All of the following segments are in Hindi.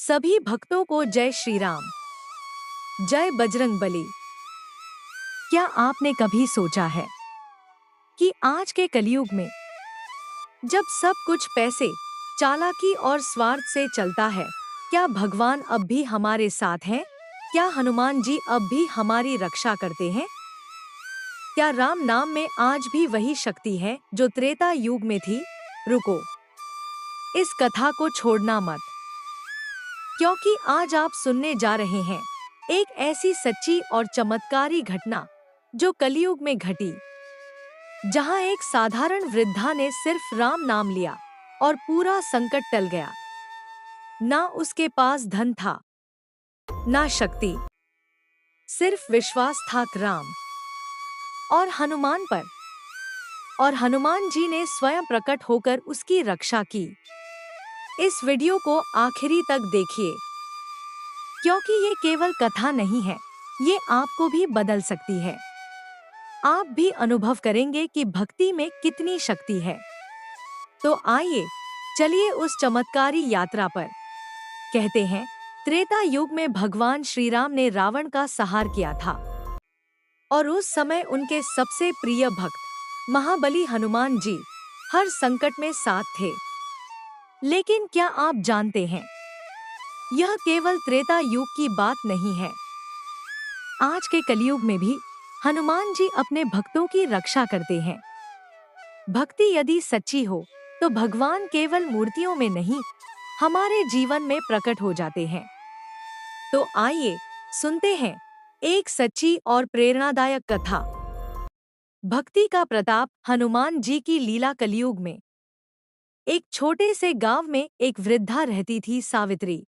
सभी भक्तों को जय श्री राम, जय बजरंगबली। क्या आपने कभी सोचा है कि आज के कलयुग में जब सब कुछ पैसे, चालाकी और स्वार्थ से चलता है, क्या भगवान अब भी हमारे साथ हैं? क्या हनुमान जी अब भी हमारी रक्षा करते हैं? क्या राम नाम में आज भी वही शक्ति है जो त्रेता युग में थी? रुको, इस कथा को छोड़ना मत, क्योंकि आज आप सुनने जा रहे हैं एक ऐसी सच्ची और चमत्कारी घटना जो कलयुग में घटी, जहां एक साधारण वृद्धा ने सिर्फ राम नाम लिया और पूरा संकट टल गया। ना उसके पास धन था, ना शक्ति, सिर्फ विश्वास था राम और हनुमान पर। और हनुमान जी ने स्वयं प्रकट होकर उसकी रक्षा की। इस वीडियो को आखिरी तक देखिए, क्योंकि ये केवल कथा नहीं है, ये आपको भी बदल सकती है। आप भी अनुभव करेंगे कि भक्ति में कितनी शक्ति है। तो आइए, चलिए उस चमत्कारी यात्रा पर। कहते हैं, त्रेता युग में भगवान श्री राम ने रावण का संहार किया था और उस समय उनके सबसे प्रिय भक्त महाबली हनुमान जी हर संकट में साथ थे। लेकिन क्या आप जानते हैं, यह केवल त्रेता युग की बात नहीं है। आज के कलयुग में भी हनुमान जी अपने भक्तों की रक्षा करते हैं। भक्ति यदि सच्ची हो तो भगवान केवल मूर्तियों में नहीं, हमारे जीवन में प्रकट हो जाते हैं। तो आइए सुनते हैं एक सच्ची और प्रेरणादायक कथा। भक्ति का प्रताप, हनुमान जी की लीला। कलयुग में एक छोटे से गांव में एक वृद्धा रहती थी, सावित्री।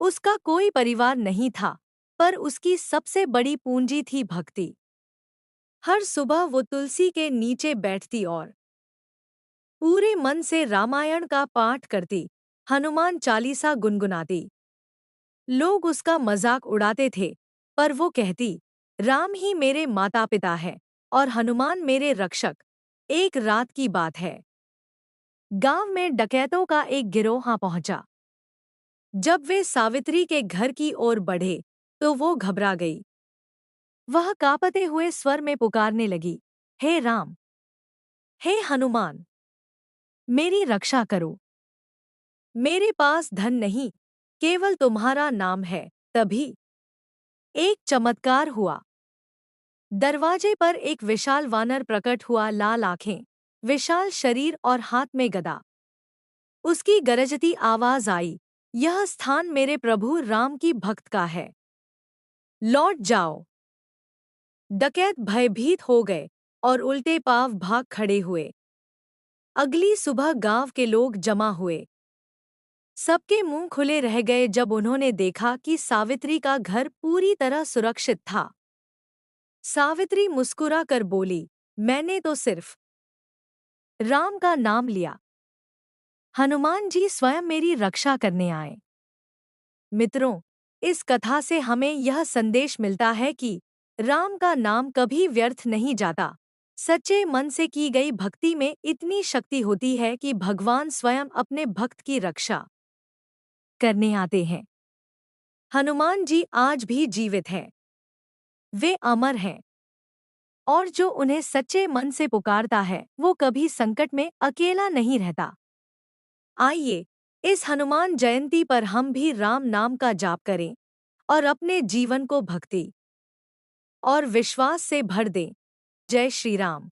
उसका कोई परिवार नहीं था, पर उसकी सबसे बड़ी पूंजी थी भक्ति। हर सुबह वो तुलसी के नीचे बैठती और पूरे मन से रामायण का पाठ करती, हनुमान चालीसा गुनगुनाती। लोग उसका मजाक उड़ाते थे, पर वो कहती, राम ही मेरे माता पिता है और हनुमान मेरे रक्षक। एक रात की बात है, गांव में डकैतों का एक गिरोह पहुंचा। जब वे सावित्री के घर की ओर बढ़े तो वो घबरा गई। वह कांपते हुए स्वर में पुकारने लगी, हे राम, हे हनुमान, मेरी रक्षा करो। मेरे पास धन नहीं, केवल तुम्हारा नाम है। तभी एक चमत्कार हुआ। दरवाजे पर एक विशाल वानर प्रकट हुआ, लाल आंखें, विशाल शरीर और हाथ में गदा। उसकी गरजती आवाज आई, यह स्थान मेरे प्रभु राम की भक्त का है, लौट जाओ। डकैत भयभीत हो गए और उल्टे पांव भाग खड़े हुए। अगली सुबह गांव के लोग जमा हुए। सबके मुंह खुले रह गए जब उन्होंने देखा कि सावित्री का घर पूरी तरह सुरक्षित था। सावित्री मुस्कुरा कर बोली, मैंने तो सिर्फ राम का नाम लिया, हनुमान जी स्वयं मेरी रक्षा करने आए। मित्रों, इस कथा से हमें यह संदेश मिलता है कि राम का नाम कभी व्यर्थ नहीं जाता। सच्चे मन से की गई भक्ति में इतनी शक्ति होती है कि भगवान स्वयं अपने भक्त की रक्षा करने आते हैं। हनुमान जी आज भी जीवित हैं, वे अमर हैं, और जो उन्हें सच्चे मन से पुकारता है वो कभी संकट में अकेला नहीं रहता। आइए, इस हनुमान जयंती पर हम भी राम नाम का जाप करें और अपने जीवन को भक्ति और विश्वास से भर दें। जय श्री राम।